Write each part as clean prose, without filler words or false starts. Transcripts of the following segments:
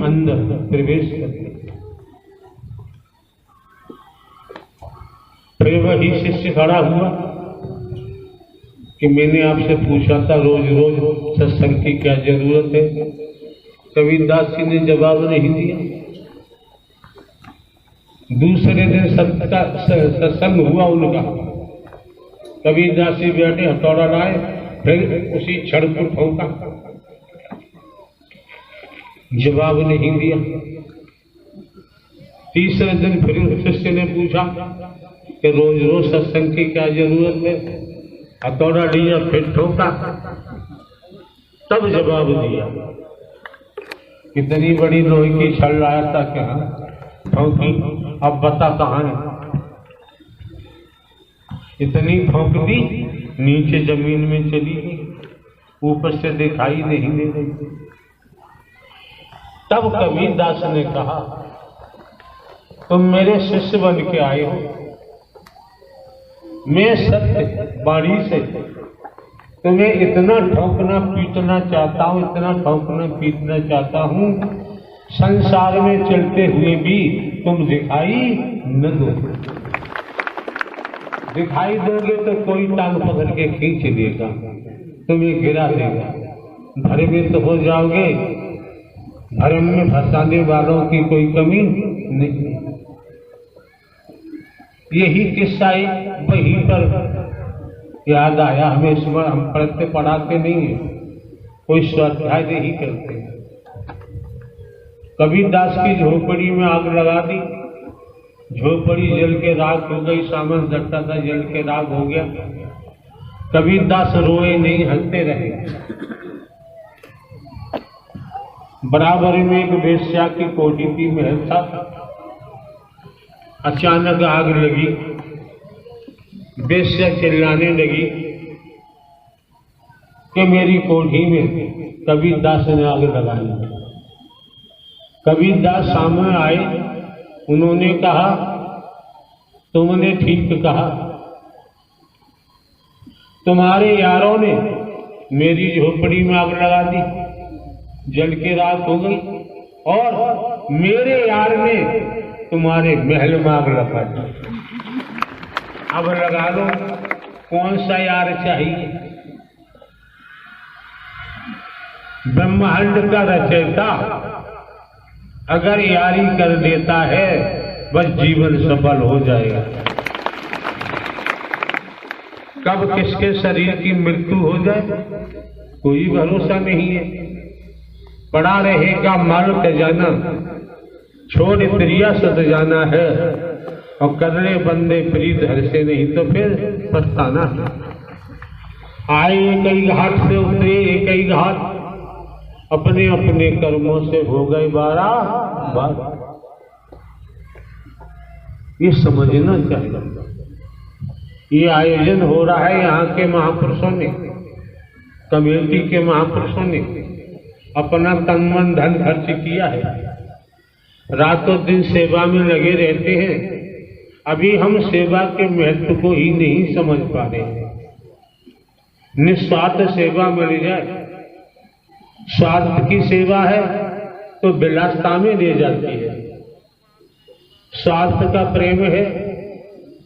अंदर प्रवेश करते। फिर वही शिष्य खड़ा हुआ कि मैंने आपसे पूछा था रोज रोज सत्संग की क्या जरूरत है। कबीरदास जी ने जवाब नहीं दिया। दूसरे दिन सत्संग हुआ उनका। कबीरदास जी बैठे, हथौड़ा लाए, फिर उसी छड़ को ठोका, जवाब नहीं दिया। तीसरे दिन फिर शिष्य ने पूछा कि रोज रोज सत्संग की क्या जरूरत है। हथौड़ा लिया, फिर ठोका, तब जवाब दिया। कितनी बड़ी लोहे की छड़ लाया था क्या ठोकी, अब बता कहाँ है। इतनी ठोक दी, नीचे जमीन में चली गई, ऊपर से दिखाई नहीं दे रही। तब कबीरदास ने कहा, तुम मेरे शिष्य बन के आए हो, मैं सत्य वाणी से तुम्हें इतना ठोकना पीटना चाहता हूं, इतना ठोकना पीटना चाहता हूं, संसार में चलते हुए भी तुम दिखाई न दो। दिखाई दोगे तो कोई टांग पकड़ के खींच लेगा, तुम्हें गिरा देगा, भ्रमित हो जाओगे। भ्रम में फंसाने वालों की कोई कमी नहीं। यही किस्सा वहीं पर याद आया हमें। हम पढ़ते पढ़ाते नहीं है, कोई स्वाध्याय नहीं करते। कबीरदास की झोपड़ी में आग लगा दी, झोपड़ी जल के राख हो गई, सामान डटता था जल के राख हो गया। कबीरदास रोए नहीं, हंसते रहे। बराबर में एक वेश्या की कोठी की महल था। अचानक आग लगी, वेश्या चिल्लाने लगी कि मेरी कोठी में कबीरदास ने आग लगाई। कबीरदास सामने आए, उन्होंने कहा, तुमने ठीक कहा, तुम्हारे यारों ने मेरी झोपड़ी में आग लगा दी, जल के राख हो गई, और मेरे यार ने तुम्हारे महल में आग लगा दी। अब लगा लो, कौन सा यार चाहिए। ब्रह्मांड का रचयिता अगर यारी कर देता है, बस जीवन सफल हो जाएगा। कब किसके शरीर की मृत्यु हो जाए कोई भरोसा नहीं है। पड़ा रहेगा माल खजाना, छोड़ त्रिया सद जाना है, और कर ले बंदे प्रीत हर से, नहीं तो फिर पछताना है। आए कई घाट से उतरे कई घाट, अपने अपने कर्मों से हो गए बार। ये समझना चाहिए। ये आयोजन हो रहा है यहाँ के महापुरुषों ने, कमेटी के महापुरुषों ने अपना तन मन धन खर्च किया है, रातों दिन सेवा में लगे रहते हैं। अभी हम सेवा के महत्व को ही नहीं समझ पा रहे। निस्वार्थ सेवा मिल जाए, स्वार्थ की सेवा है तो विलासता में ले जाती है। स्वार्थ का प्रेम है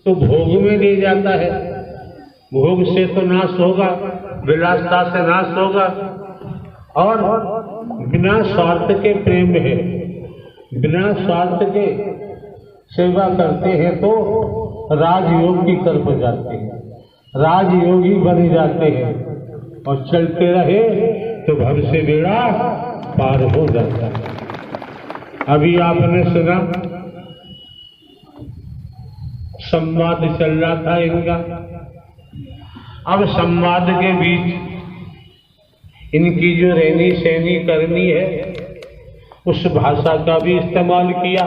तो भोग में ले जाता है। भोग से तो नाश होगा, विलासता से नाश होगा। और बिना स्वार्थ के प्रेम है, बिना स्वार्थ के सेवा करते हैं तो राजयोग की तरफ जाते हैं, राजयोगी बन जाते हैं, और चलते रहे तो भव से बेड़ा पार हो जाता है। अभी आपने सुना संवाद चल रहा था इनका। अब संवाद के बीच इनकी जो रहनी सहनी करनी है, उस भाषा का भी इस्तेमाल किया,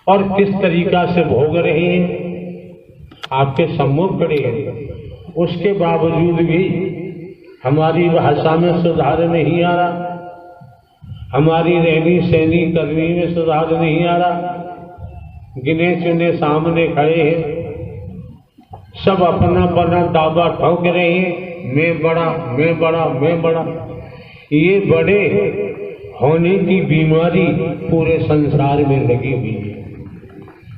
और किस तरीका से भोग रहे हैं आपके सम्मुख खड़े हैं। उसके बावजूद भी हमारी भाषा में सुधार नहीं आ रहा, हमारी रहनी सहनी करनी में सुधार नहीं आ रहा। गिने चुने सामने खड़े हैं, सब अपना अपना दावा ठोक रहे हैं, मैं बड़ा मैं बड़ा मैं बड़ा। ये बड़े होने की बीमारी पूरे संसार में लगी हुई है।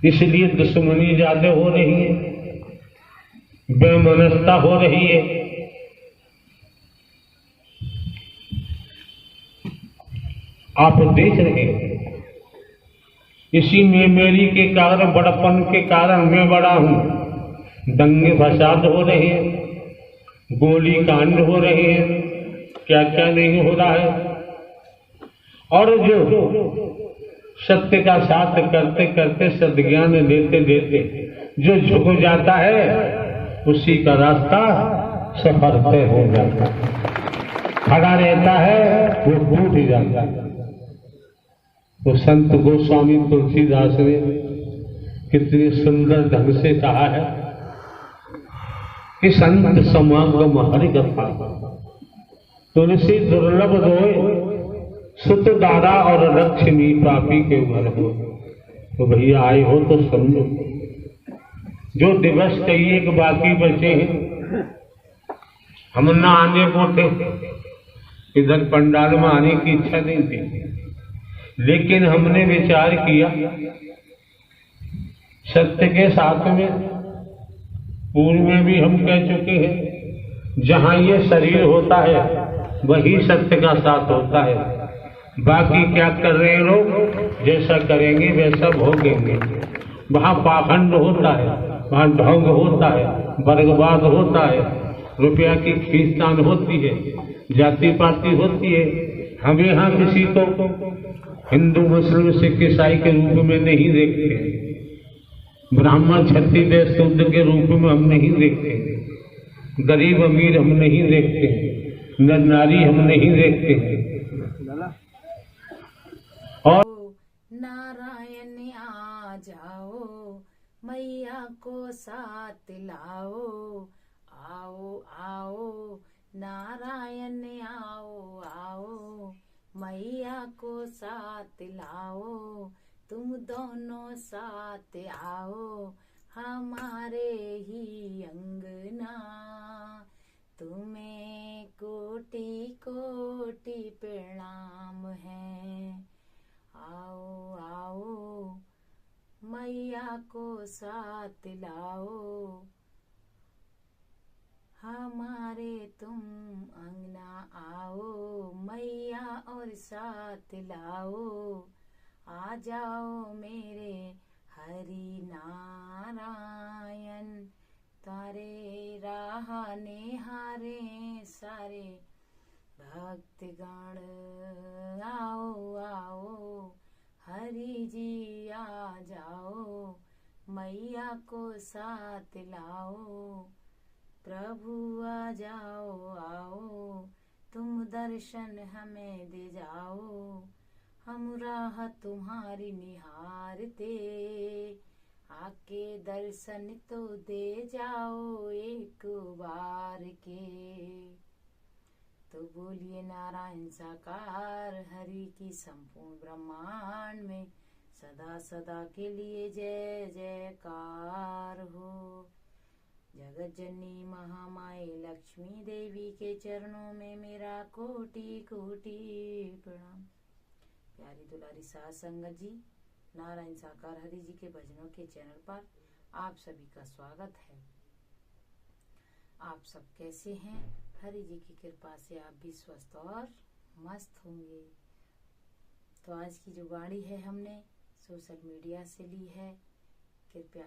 इसलिए दुश्मनी ज्यादा हो रही है, बेमनस्ता हो रही है। आप देख रहे हैं, इसी में मेरी के कारण, बड़पन के कारण मैं बड़ा हूं, दंगे फसाद हो रहे हैं, गोली कांड हो रहे हैं, क्या क्या नहीं हो रहा है। और जो सत्य का साथ करते करते सद्ज्ञान लेते लेते जो झुक जाता है, उसी का रास्ता सफर तय हो जाता है। खड़ा रहता है वो टूट जाता है। तो संत गोस्वामी तुलसीदास ने कितने सुंदर ढंग से कहा है कि संत समागम हरि कथा, तुलसी दुर्लभ दोय, सुत दारा और लक्ष्मी प्रापी के घर हो। तो भैया आए हो तो समझो, जो दिवस कई एक बाकी बचे हैं, हम ना आने को थे, इधर पंडाल में आने की इच्छा नहीं थी, लेकिन हमने विचार किया सत्य के साथ में, पूर्व में भी हम कह चुके हैं, जहां ये शरीर होता है वही सत्य का साथ होता है। बाकी क्या कर रहे हैं लोग, जैसा करेंगे वैसा भोगेंगे। वहां पाखंड होता है, वहां ढोंग होता है, वर्गवाद होता है, रुपया की खींचतान होती है, जाति पाति होती है। हम यहाँ किसी को हिंदू मुस्लिम सिख ईसाई के रूप में नहीं देखते, ब्राह्मण क्षत्रिय शूद्र के रूप में हम नहीं देखते, गरीब अमीर हम नहीं देखते, नर नारी हम नहीं देखते। और नारायण आ जाओ, मैया को साथ लाओ, आओ आओ नारायण आओ आओ, मैया को साथ लाओ, तुम दोनों साथ आओ, हमारे ही अंगना, तुम्हें कोटि कोटि प्रणाम है। आओ आओ मैया को साथ लाओ, हमारे तुम अंगना आओ, मैया और साथ लाओ, आ जाओ मेरे हरि नारायण, तारे राह निहारे सारे भक्तगण, आओ आओ हरि जी आ जाओ, मैया को साथ लाओ, प्रभु आ जाओ आओ, तुम दर्शन हमें दे जाओ, हम राह तुम्हारी निहारते, आके दर्शन तो दे जाओ एक बार के। तो बोलिए नारायण साकार हरि की संपूर्ण ब्रह्मांड में सदा सदा के लिए जय जयकार हो। जगत जननी महामाई लक्ष्मी देवी के चरणों में मेरा कोटि कोटि प्रणाम। प्यारी दुलारी सास संगत जी, नारायण साकार हरि जी के भजनों के चैनल पर आप सभी का स्वागत है। आप सब कैसे हैं? हरि जी की कृपा से आप भी स्वस्थ और मस्त होंगे। तो आज की जो वाणी है हमने सोशल मीडिया से ली है, कृपया